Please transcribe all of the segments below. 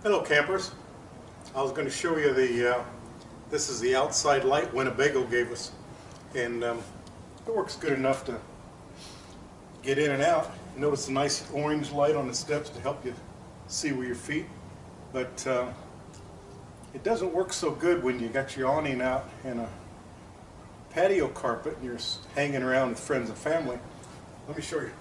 Hello campers. I was going to show you this is the outside light Winnebago gave us, and it works good enough to get in and out. Notice a nice orange light on the steps to help you see where your feet, but it doesn't work so good when you got your awning out and a patio carpet and you're hanging around with friends and family. Let me show you.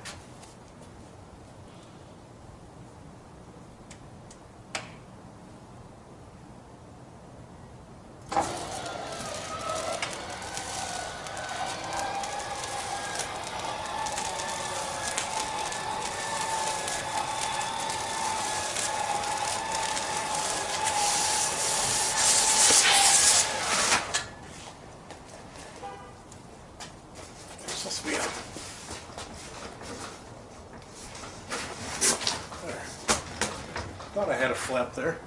Thought I had a flap there.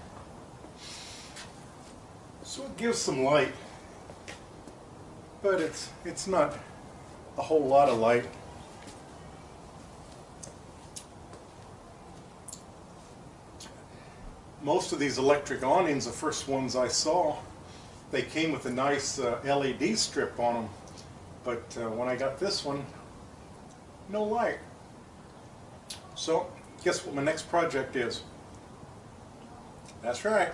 So it gives some light, but it's not a whole lot of light. Most of these electric awnings, the first ones I saw, they came with a nice LED strip on them, but when I got this one, no light. So guess what my next project is? That's right,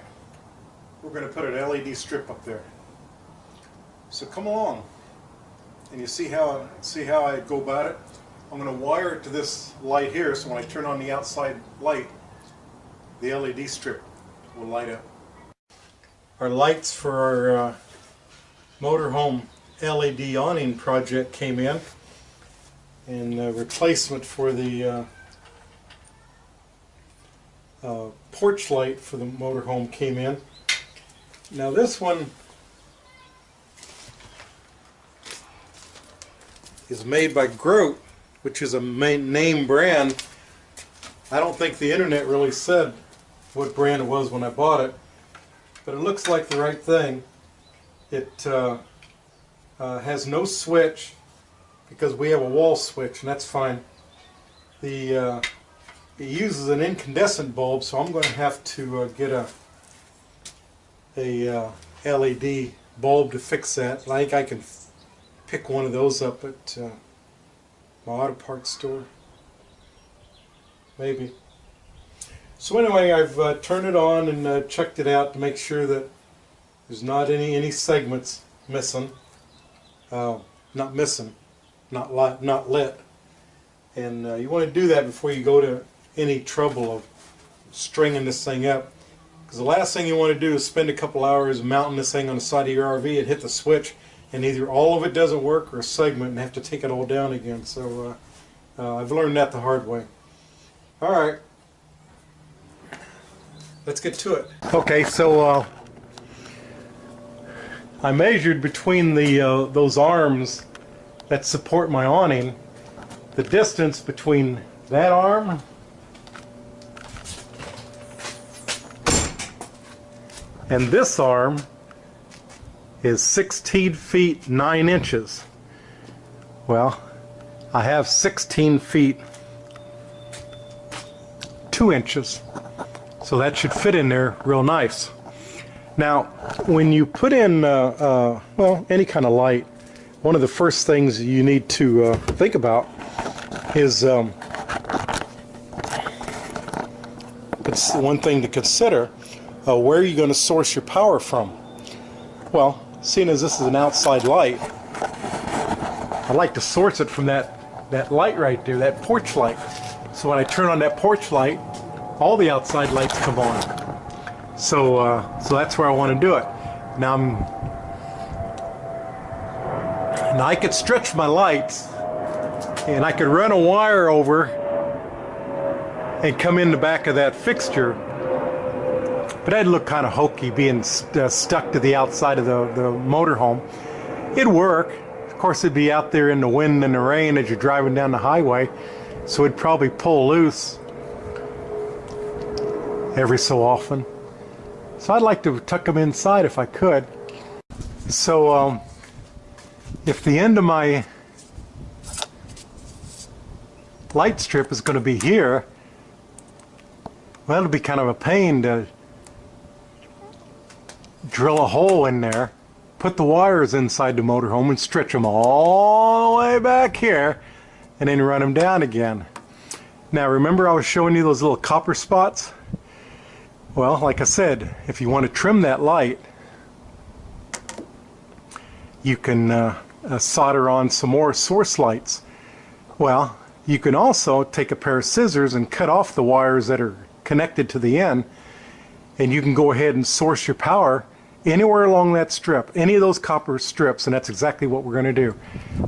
we're going to put an LED strip up there. So come along, and you see how I go about it. I'm going to wire it to this light here, so when I turn on the outside light, the LED strip will light up. Our lights for our motorhome LED awning project came in, and a replacement for the porch light for the motorhome came in. Now this one is made by Grote, which is a name brand. I don't think the internet really said what brand it was when I bought it, but it looks like the right thing. It has no switch because we have a wall switch, and that's fine. It uses an incandescent bulb, so I'm going to have to get a LED bulb to fix that. I think I can pick one of those up at my auto parts store, maybe. So anyway, I've turned it on and checked it out to make sure that there's not any segments missing. Not missing, not lit. And you want to do that before you go to any trouble of stringing this thing up, because the last thing you want to do is spend a couple hours mounting this thing on the side of your RV and hit the switch and either all of it doesn't work or a segment and have to take it all down again. So I've learned that the hard way. Alright, let's get to it. Okay, so I measured between those arms that support my awning, the distance between that arm and this arm is 16 feet 9 inches. Well, I have 16 feet 2 inches, so that should fit in there real nice. Now, when you put in well, any kind of light, one of the first things you need to think about is it's one thing to consider. Where are you going to source your power from? Well, seeing as this is an outside light, I like to source it from that light right there, that porch light. So when I turn on that porch light, all the outside lights come on. So that's where I want to do it. Now I could stretch my lights, and I could run a wire over and come in the back of that fixture. But that'd look kind of hokey, being stuck to the outside of the motorhome. It'd work. Of course, it'd be out there in the wind and the rain as you're driving down the highway, so it'd probably pull loose every so often. So I'd like to tuck them inside if I could. So if the end of my light strip is going to be here, well, it'll be kind of a pain to drill a hole in there, put the wires inside the motorhome and stretch them all the way back here, and then run them down again. Now remember I was showing you those little copper spots? Well, like I said, if you want to trim that light, you can solder on some more source lights. Well, you can also take a pair of scissors and cut off the wires that are connected to the end, and you can go ahead and source your power anywhere along that strip, any of those copper strips, and that's exactly what we're going to do.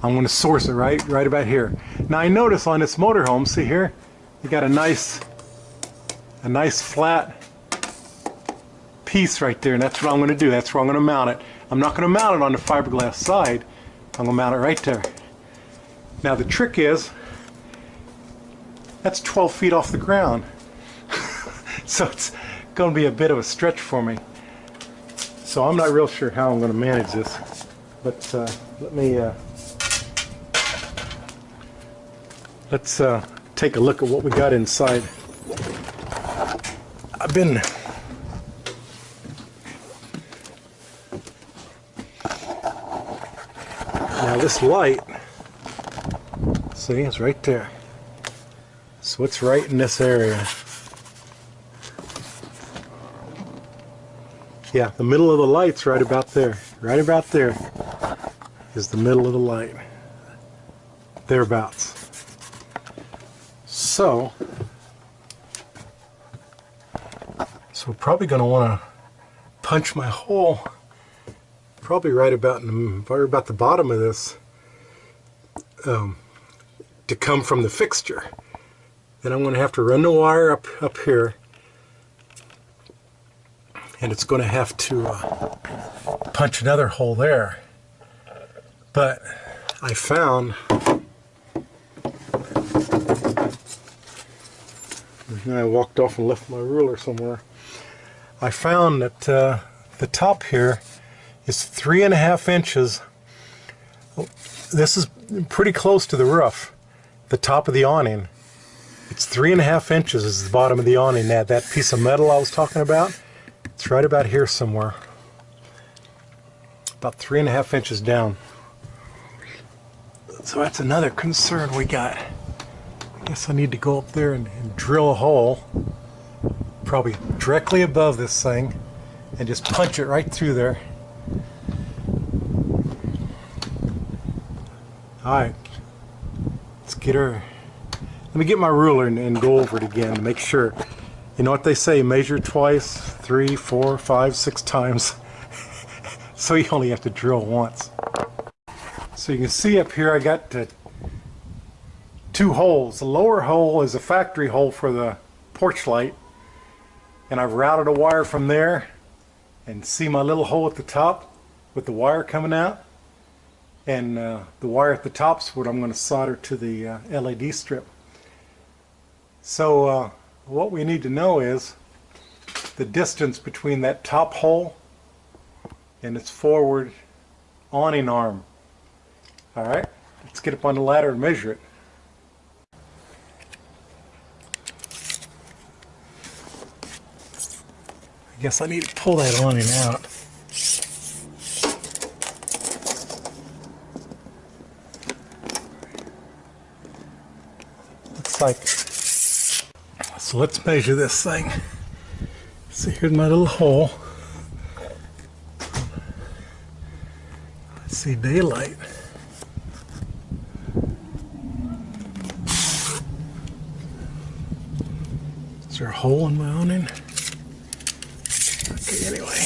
I'm going to source it right about here. Now I notice on this motorhome, see here, you got a nice flat piece right there, and that's what I'm going to do. That's where I'm going to mount it. I'm not going to mount it on the fiberglass side. I'm going to mount it right there. Now the trick is, that's 12 feet off the ground. So it's going to be a bit of a stretch for me. So I'm not real sure how I'm going to manage this. But let's take a look at what we got inside. Now this light, see, it's right there. So it's right in this area. Yeah, the middle of the light's right about there. Right about there is the middle of the light. Thereabouts. So we're probably going to want to punch my hole probably right about the bottom of this to come from the fixture. Then I'm going to have to run the wire up here, and it's going to have to punch another hole there. But I found, and I walked off and left my ruler somewhere. I found that the top here is 3.5 inches. This is pretty close to the roof, the top of the awning. It's 3.5 inches is the bottom of the awning. That piece of metal I was talking about, it's right about here somewhere. About 3.5 inches down. So that's another concern we got. I guess I need to go up there and drill a hole, probably directly above this thing, and just punch it right through there. Alright, let's get her. Let me get my ruler and go over it again to make sure. You know what they say, measure twice, 3, 4, 5, 6 times. So you only have to drill once. So you can see up here I got 2 holes. The lower hole is a factory hole for the porch light, and I've routed a wire from there, and see my little hole at the top with the wire coming out, and the wire at the top's what I'm going to solder to the LED strip. So what we need to know is the distance between that top hole and its forward awning arm. Alright, let's get up on the ladder and measure it. I guess I need to pull that awning out. Looks like, so let's measure this thing. So here's my little hole. Let's see daylight. Is there a hole in my awning? Okay, anyway.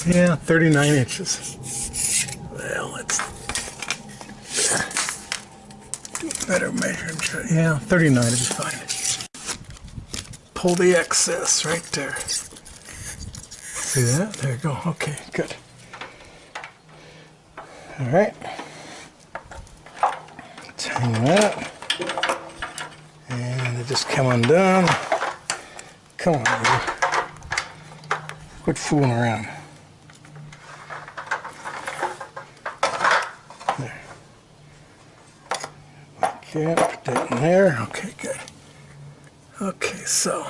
Yeah, 39 inches. Well, let's do a better measuring. Yeah, 39 is fine. Pull the excess right there. See that? There you go. Okay, good. All right. Let's hang that. And it just come undone. Come on, baby. Quit fooling around. There. Okay, put that in there. Okay, good. Okay, so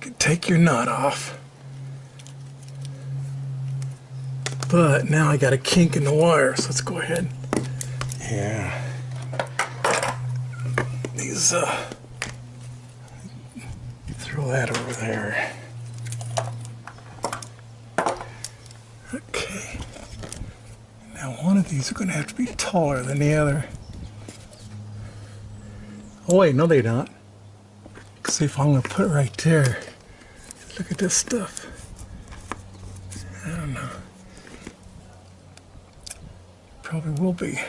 can take your nut off. But now I got a kink in the wire, so let's go ahead. Yeah. These, throw that over there. Okay. Now one of these are going to have to be taller than the other. Oh wait, no they're not. See if I'm going to put it right there. Look at this stuff. I don't know. Probably will be.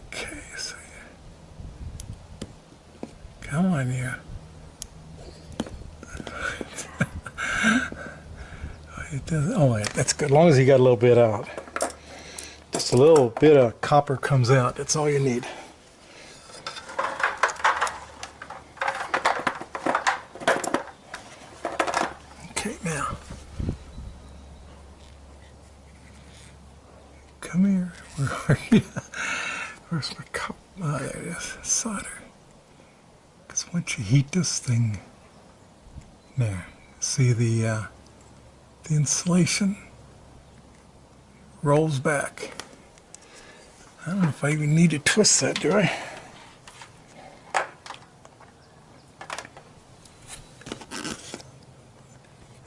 Okay, so come on, you. It does. Oh, wait, that's good. As long as you got a little bit out. Just a little bit of copper comes out. That's all you need. Okay, now. Come here. Where are you? Where's my cup? Oh, there it is. Solder. Because once you heat this thing, there. See the insulation rolls back. I don't know if I even need to twist that, do I?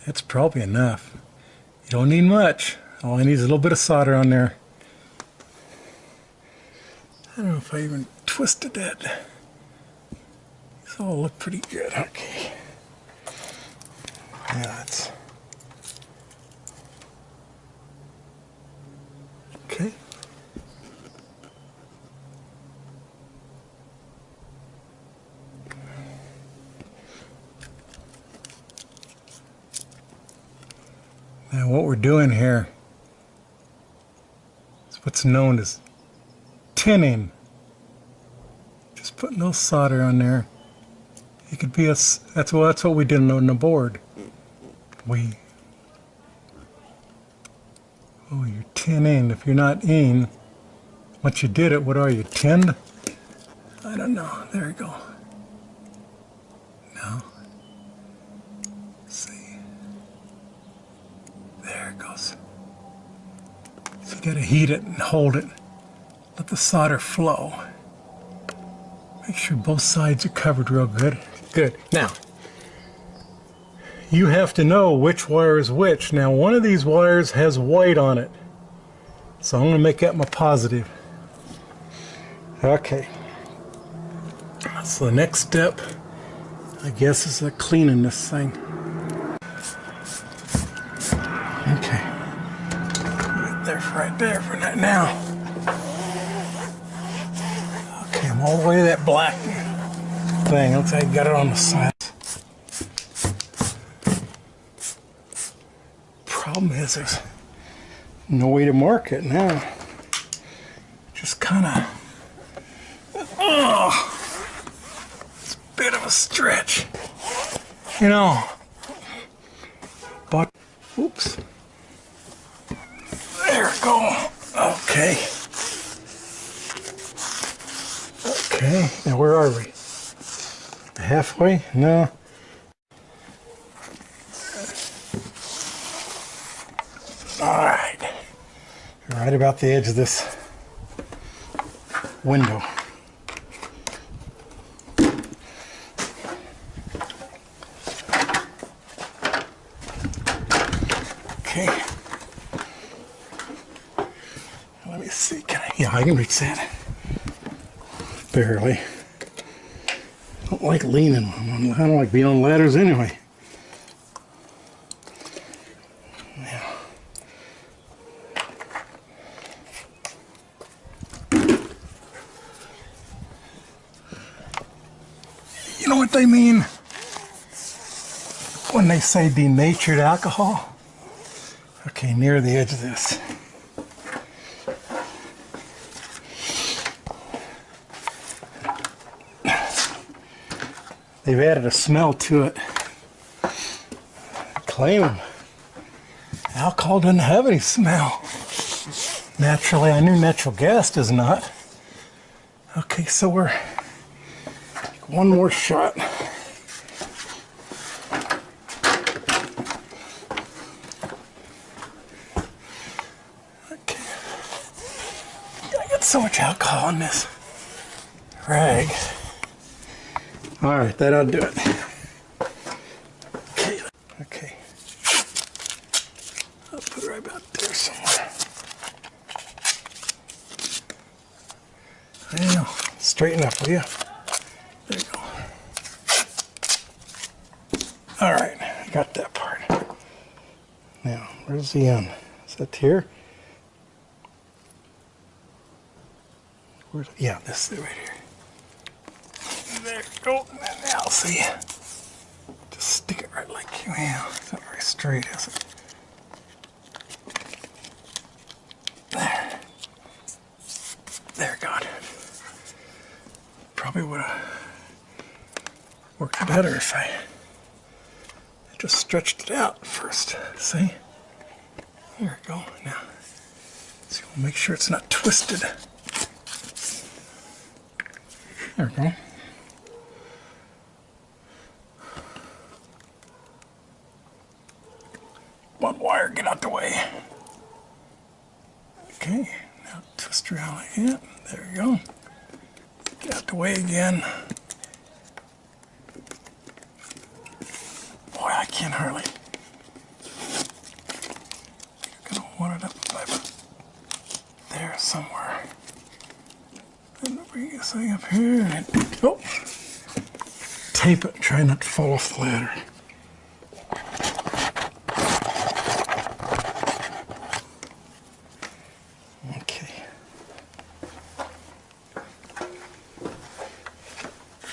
That's probably enough. You don't need much. All I need is a little bit of solder on there. I don't know if I even twisted that. These all look pretty good. Okay. Yeah, that's... Okay. Now what we're doing here is what's known as tinning. Just putting a little solder on there. It could be that's what we did on the board. Oh, you're tinning. If you're not in, once you did it, what are you, tinned? I don't know. There you go. No. Let's see. There it goes. So you gotta heat it and hold it. Let the solder flow. Make sure both sides are covered real good. Good. Now, you have to know which wire is which. Now, one of these wires has white on it. So I'm going to make that my positive. Okay. So the next step, I guess, is cleaning this thing. Okay. Right there for that now. Okay, I'm all the way to that black thing. Looks like I got it on the side. Problem is there's no way to mark it now. Just kind of, it's a bit of a stretch, you know. But, oops. There we go. Okay. Okay, now where are we? Halfway? No. Alright. Right about the edge of this window. Okay. Let me see. Yeah, I can reach that. Barely. I don't like leaning. I don't like being on ladders anyway. Yeah. You know what they mean when they say denatured alcohol? Okay, near the edge of this. They've added a smell to it. Claim them. Alcohol doesn't have any smell. Naturally, I knew natural gas does not. Okay, so we're one more shot. Okay. I got so much alcohol in this rag. All right, that ought to do it. Okay. Okay. I'll put it right about there somewhere. Now, straighten up, will you? There you go. All right, I got that part. Now, where's the end? Is that here? Where's, yeah, this is right here. There you go. Now, see. Just stick it right like you have. It's not very straight, is it? There. There, God. Probably would have worked better if I just stretched it out first. See? There we go. Now, so we'll make sure it's not twisted. There we go. One wire, get out the way. Okay, now twist around like that. There you go. Get out the way again. Boy, I can't hardly. I'm gonna want it up about there somewhere. And bring this thing up here and oh, tape it. Try not to fall off the ladder.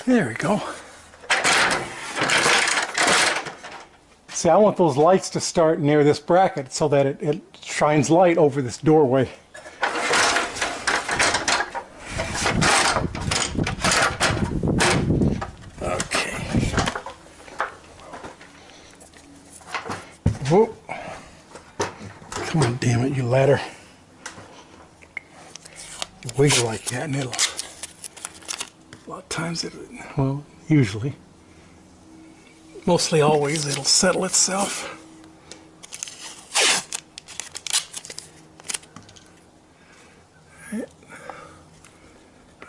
There we go. See, I want those lights to start near this bracket so that it shines light over this doorway. Okay. Whoop. Come on, damn it, you ladder. You wiggle like that and it'll... A lot of times, well, usually, mostly always, it'll settle itself.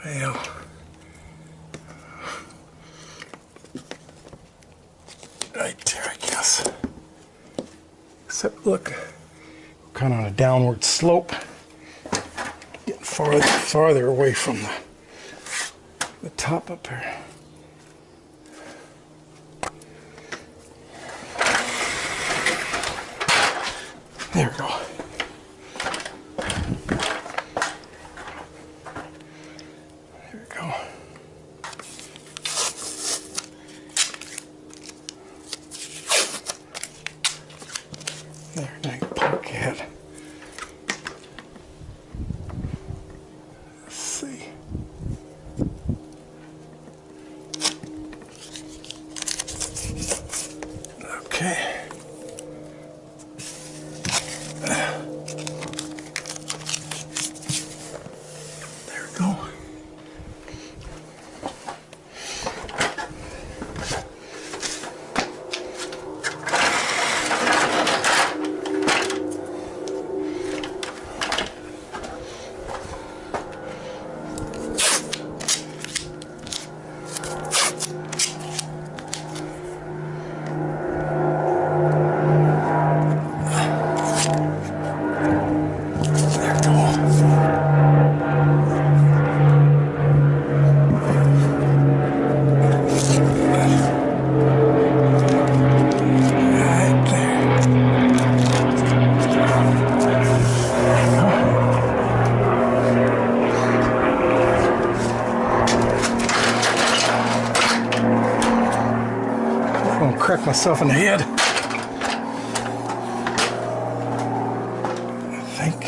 Well, right there, I guess. Except, look, kind of on a downward slope, getting farther away from the top up here. There we go. There we go. There, now you poke your head. Let's see. Okay. There we go. Crack myself in the head. I think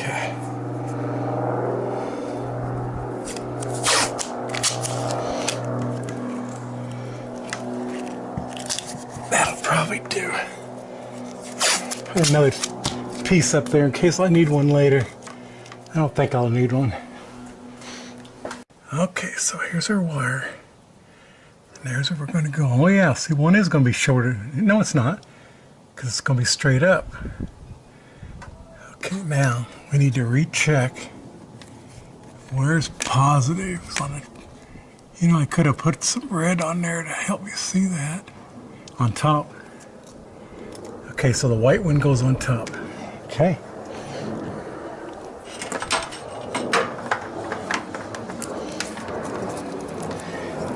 that'll probably do. Put another piece up there in case I need one later. don't think I'll need one. Okay, so here's our wire. And there's where we're going to go. Oh yeah, see, one is going to be shorter. No, it's not, because it's going to be straight up. Okay, now we need to recheck where's positives on it. You know, I could have put some red on there to help you see that. On top. Okay, so the white one goes on top. Okay.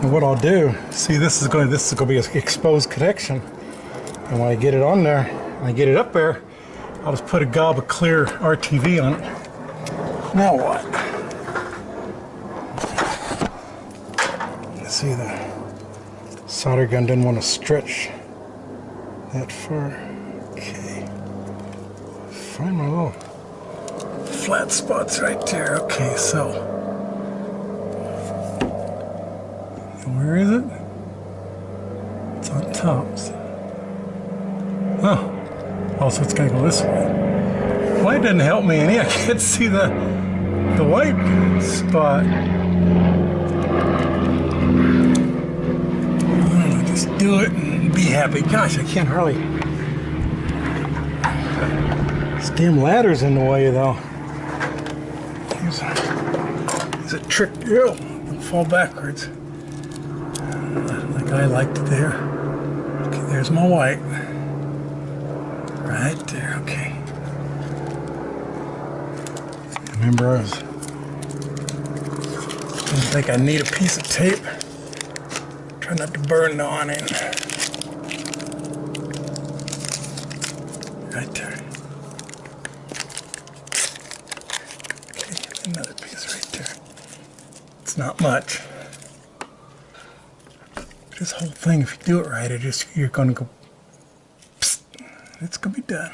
And what I'll do, see, this is going to be an exposed connection. And when I get it on there, when I get it up there, I'll just put a gob of clear RTV on it. Now what? See, the solder gun didn't want to stretch that far. Okay. Find my little flat spots right there. Okay, so where is it? It's on top. Oh, so it's gonna go this way. White doesn't help me any. I can't see the white spot. Just do it and be happy. Gosh, I can't hardly. This damn ladder's in the way, though. Here's a trick. Ew, don't fall backwards. Like I liked it there. Okay, there's my white. Right there, okay. Remember, I didn't think I need a piece of tape. Try not to burn the awning. Right there. Okay, another piece right there. It's not much. This whole thing, if you do it right, you're gonna go, psst, it's gonna be done.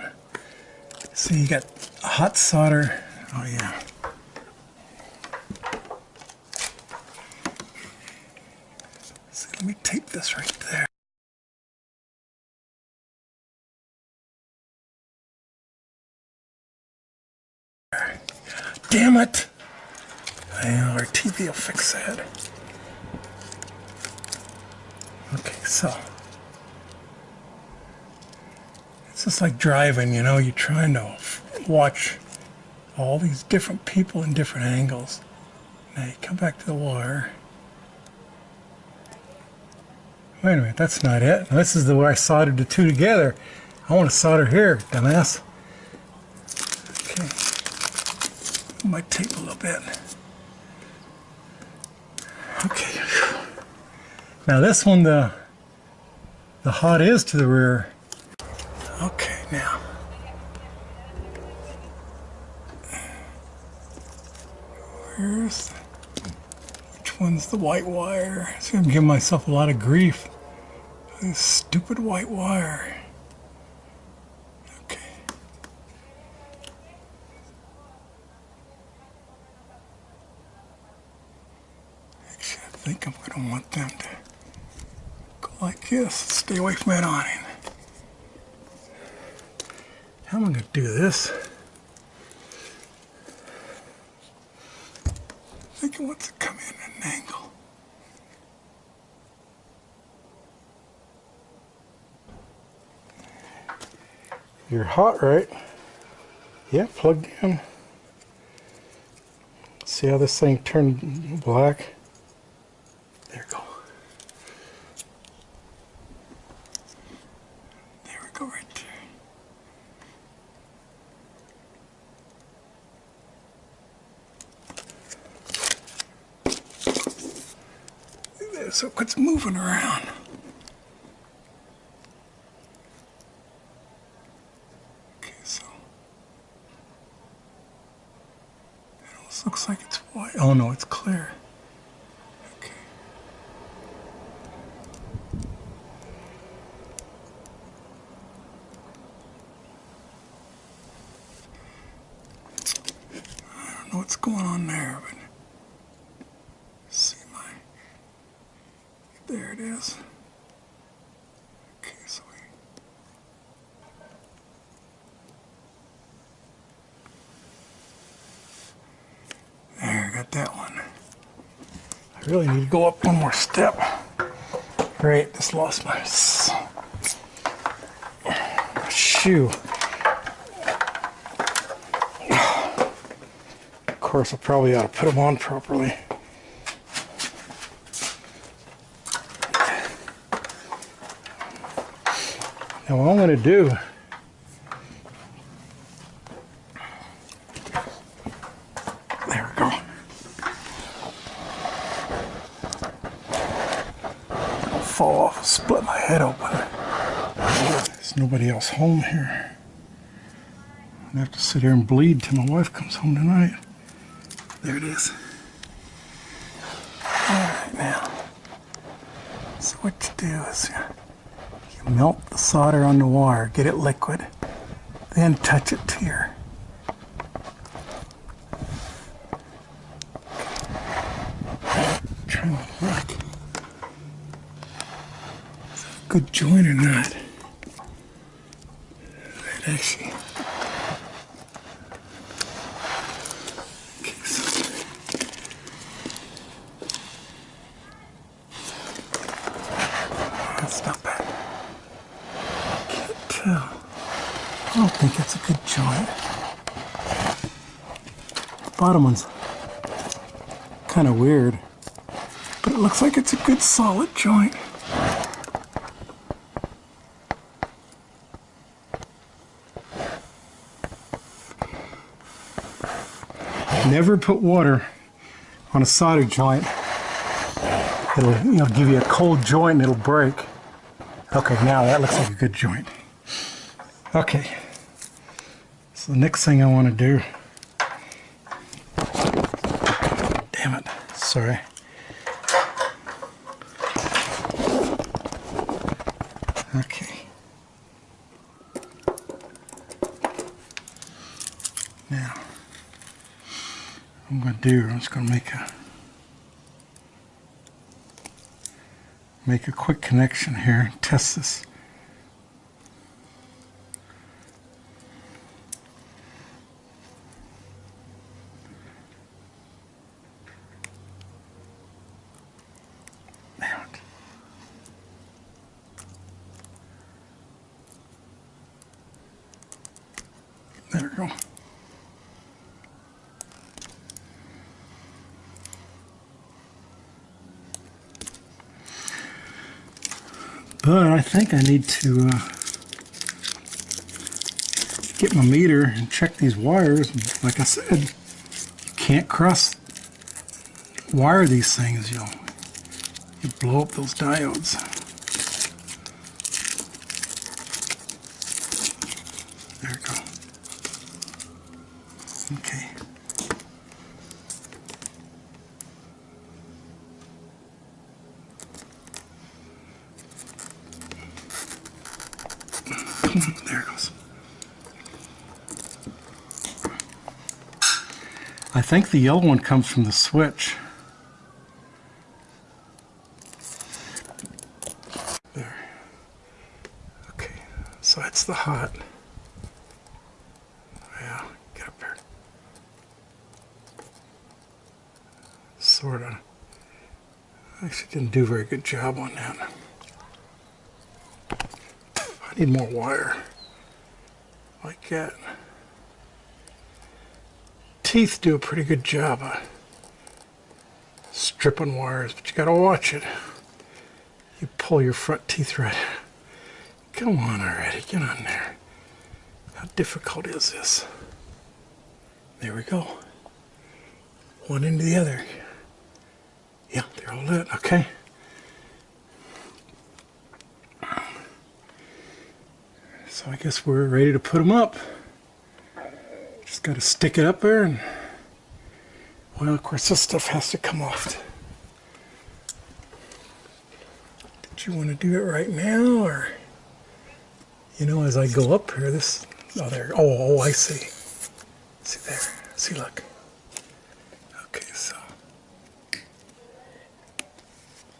See, you got hot solder. Oh yeah. See, let me tape this right there. Damn it! Our TV will fix that. Okay, so it's just like driving, you know, you're trying to watch all these different people in different angles. Now you come back to the wire. Wait a minute, that's not it. Now, this is the way I soldered the two together. I want to solder here, dumbass. Okay. I might tape a little bit. Okay. Now this one, the hot is to the rear. Okay, now. Which one's the white wire? So I'm giving myself a lot of grief. This stupid white wire. Okay. Actually, I think I'm going to want them to go like this. Stay away from that awning. How am I going to do this? I think it wants to come in at an angle. You're hot, right? Yeah, plugged in. See how this thing turned black? There we go. There we go, right there. So it's moving around. Okay, so it almost looks like it's white. Oh no, it's clear. Okay. I don't know what's going on there, but there it is. Okay, so Really need to go up one more step. Great, just lost my shoe. Of course, I probably ought to put them on properly. Now what I'm going to do, there we go. I'll fall off, split my head open. There's nobody else home here. I have to sit here and bleed till my wife comes home tonight. There it is. Alright, now. So what you do is you melt the solder on the wire, get it liquid, then touch it to your trying to look. Is that a good joint or not? It actually. Okay, so that's not bad. Can't tell. I don't think it's a good joint. The bottom one's kind of weird, but it looks like it's a good solid joint. Never put water on a solder joint. It'll give you a cold joint and it'll break. Okay, now that looks like a good joint. Okay, so the next thing I want to do, damn it, sorry. Okay. Now, what I'm going to do, I'm just going to make a quick connection here, test this. Damn it. There we go. But I think I need to get my meter and check these wires. Like I said, you can't cross wire these things. You blow up those diodes. There we go. Okay. There it goes. I think the yellow one comes from the switch. There. Okay, so that's the hot. Yeah, get up here. Sorta. Actually didn't do a very good job on that. I need more wire. Like that. Teeth do a pretty good job of stripping wires, but you gotta watch it. You pull your front teeth right. Come on already, get on there. How difficult is this? There we go. One into the other. Yeah, they're all lit, okay. So I guess we're ready to put them up. Just got to stick it up there and, well, of course this stuff has to come off. Did you want to do it right now, or, you know, as I go up here, this, oh there, oh I see. See there, see look. Okay, so,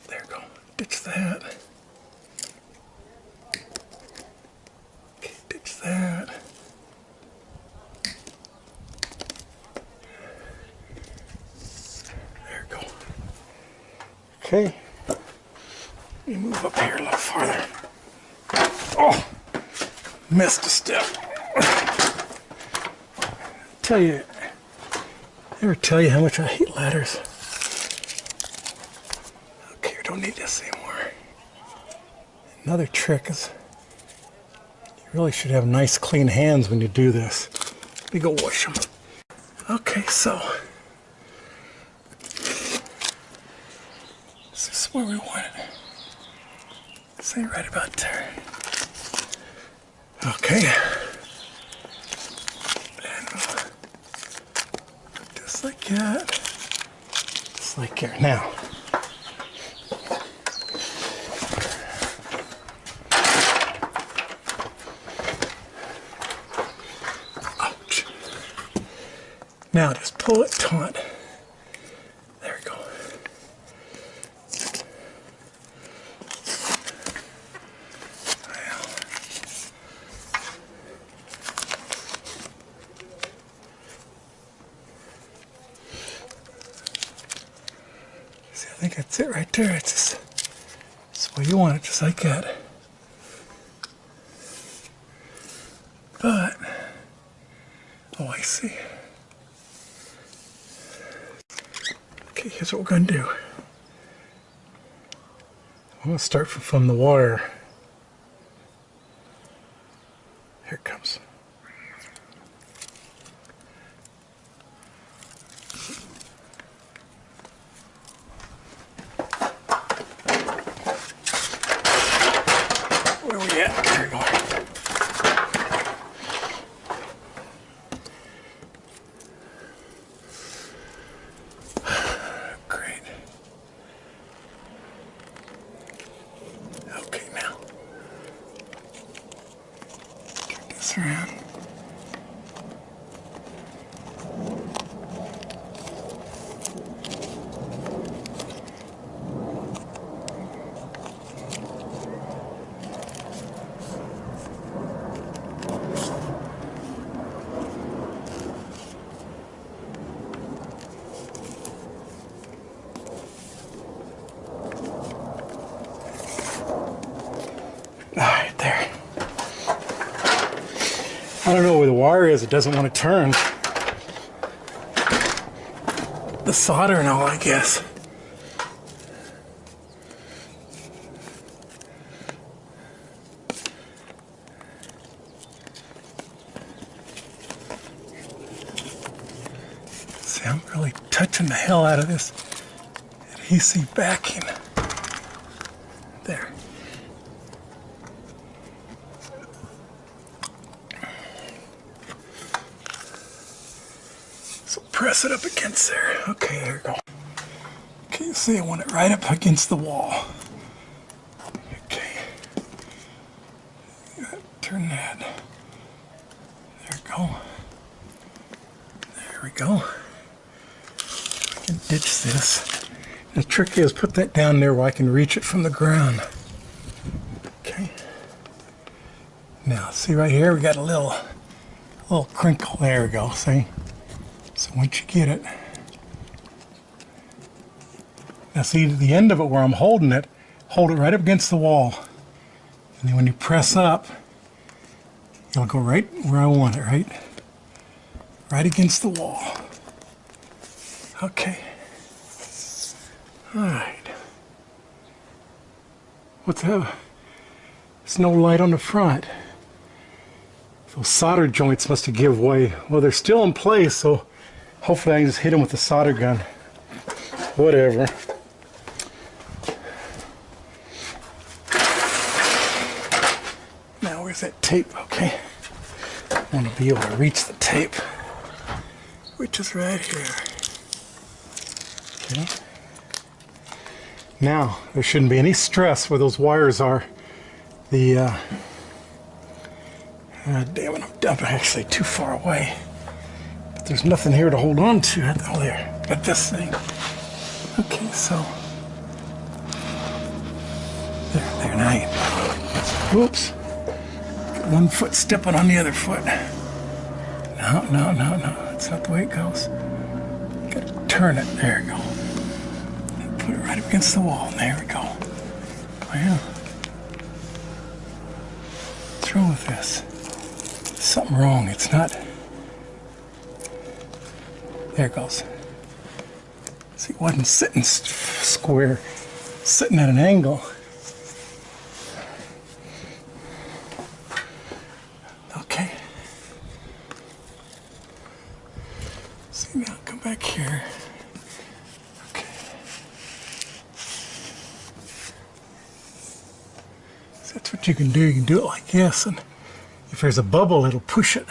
there we go, ditch that. Okay, ditch that. There we go. Okay. Let me move up here a little farther. Oh, missed a step. Tell you, ever tell you how much I hate ladders? Okay, we don't need this anymore. Another trick is you really should have nice clean hands when you do this. Let me go wash them. Okay, so this is where we want it. Say right about there. Okay. And just like that. Just like that. Now. Ouch. Now just pull it taut. There we go. See, I think that's it right there. It's just, that's the way you want it, just like that. But, oh, I see. Okay, here's what we're going to do. I'm going to start from the wire. Here it comes. Where are we at? There we go. Great. Okay, now turn this around. Alright, there. I don't know where the wire is, it doesn't want to turn. The solder and all, I guess. See, I'm really touching the hell out of this adhesive backing. There. So press it up against there. Okay, there we go. Okay, you see I want it right up against the wall. Okay. Turn that. There we go. There we go. I can ditch this. The trick is put that down there where I can reach it from the ground. Okay. Now, see right here, we got a little crinkle. There we go, see? So once you get it, now see the end of it where I'm holding it, hold it right up against the wall. And then when you press up, it'll go right where I want it, right? Right against the wall. Okay. All right. What's that? There's no light on the front. Those solder joints must have give way. Well, they're still in place, so hopefully I can just hit them with the solder gun. Whatever. Now where's that tape? Okay. I want to be able to reach the tape, which is right here. Okay. Now, there shouldn't be any stress where those wires are. The, damn it, I'm actually too far away. But there's nothing here to hold on to. Oh, there. Got this thing. Okay, so. There, now. Whoops. Got one foot stepping on the other foot. No. That's not the way it goes. Gotta turn it. There you go. Put it right up against the wall. There we go. Well, what's wrong with this? There's something wrong. It's not. There it goes. See, it wasn't sitting square, sitting at an angle. Okay. See, now come back here. Okay. So that's what you can do. You can do it like this, and if there's a bubble, it'll push it.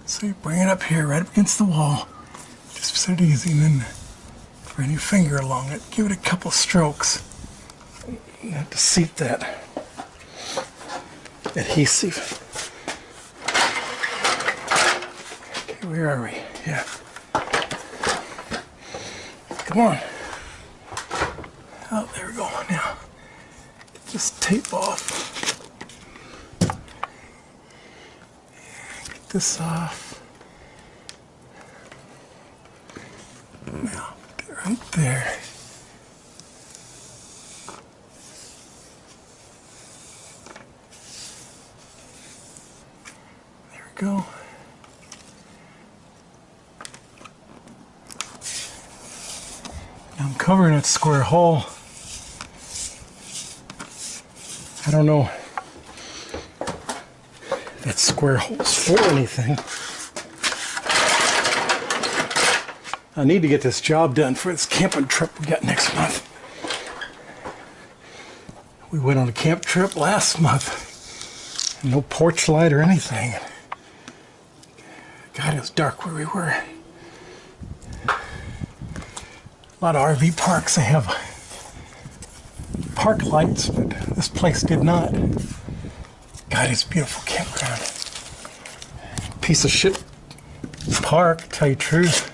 So you bring it up here, right up against the wall. Just set it easy, and then run your finger along it. Give it a couple strokes. You have to seat that adhesive. Okay, where are we? Yeah. Come on. Oh, there we go. Now, get this tape off. Get this off. Now, right there. There we go. Now I'm covering that square hole. I don't know if that square hole's for anything. I need to get this job done for this camping trip we got next month. We went on a camp trip last month. No porch light or anything. God, it was dark where we were. A lot of RV parks, they have park lights, but this place did not. God, it's a beautiful campground. Piece of shit park, to tell you the truth.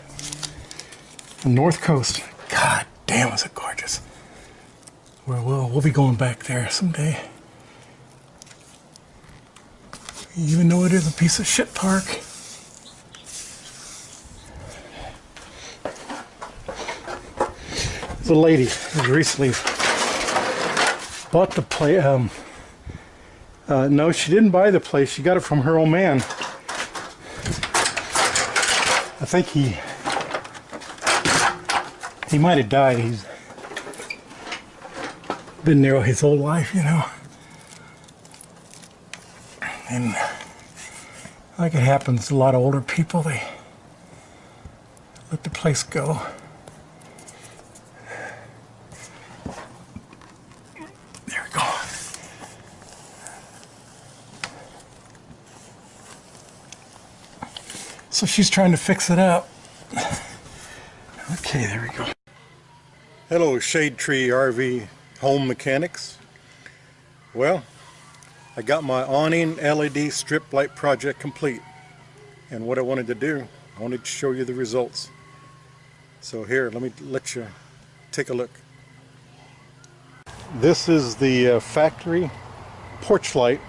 The North Coast, God damn, is it gorgeous. We'll be going back there someday. Even though it is a piece of shit park. There's a lady who recently bought the place. No, she didn't buy the place. She got it from her old man. I think he might have died. He's been there his whole life, you know. And like it happens to a lot of older people, they let the place go. There we go. So she's trying to fix it up. Okay, there we go. Hello, Shade Tree RV home mechanics. Well, I got my awning LED strip light project complete, and what I wanted to do, I wanted to show you the results. So here, let me let you take a look. This is the factory porch light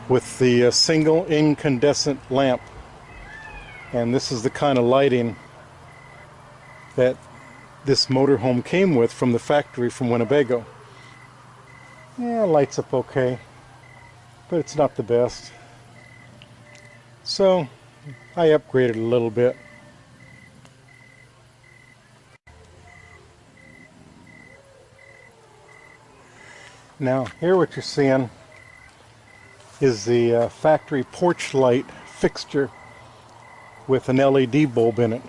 with the single incandescent lamp, and this is the kind of lighting that this motorhome came with from the factory from Winnebago. Yeah, lights up okay, but it's not the best. So I upgraded a little bit. Now here what you're seeing is the factory porch light fixture with an LED bulb in it.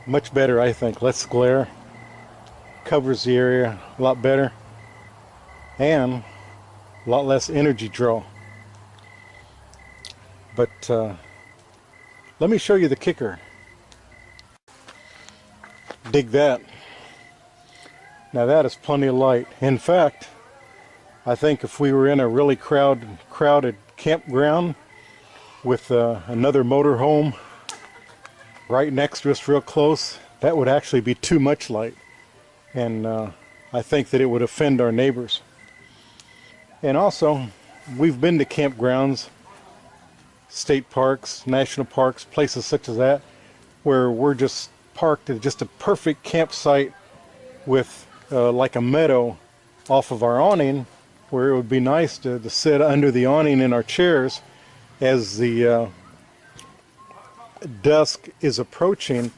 Much better, I think. Less glare, covers the area a lot better, and a lot less energy draw. But let me show you the kicker. Dig that. Now that is plenty of light. In fact, I think if we were in a really crowded campground with another motorhome right next to us real close, that would actually be too much light, and I think that it would offend our neighbors. And also, we've been to campgrounds, state parks, national parks, places such as that, where we're just parked at just a perfect campsite with like a meadow off of our awning, where it would be nice to sit under the awning in our chairs as the dusk is approaching,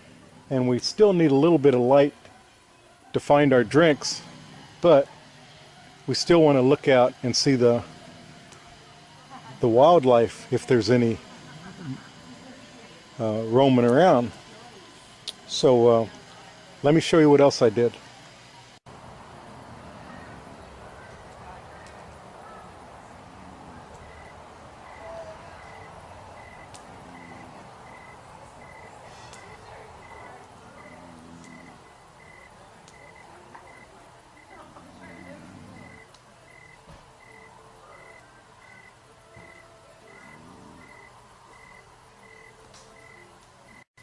and we still need a little bit of light to find our drinks, but we still want to look out and see the wildlife if there's any roaming around. So let me show you what else I did.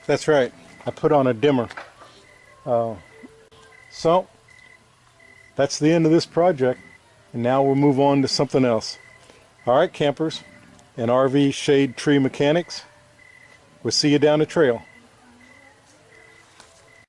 That's right, I put on a dimmer. So that's the end of this project, and now we'll move on to something else. Alright campers and RV shade tree mechanics, we'll see you down the trail.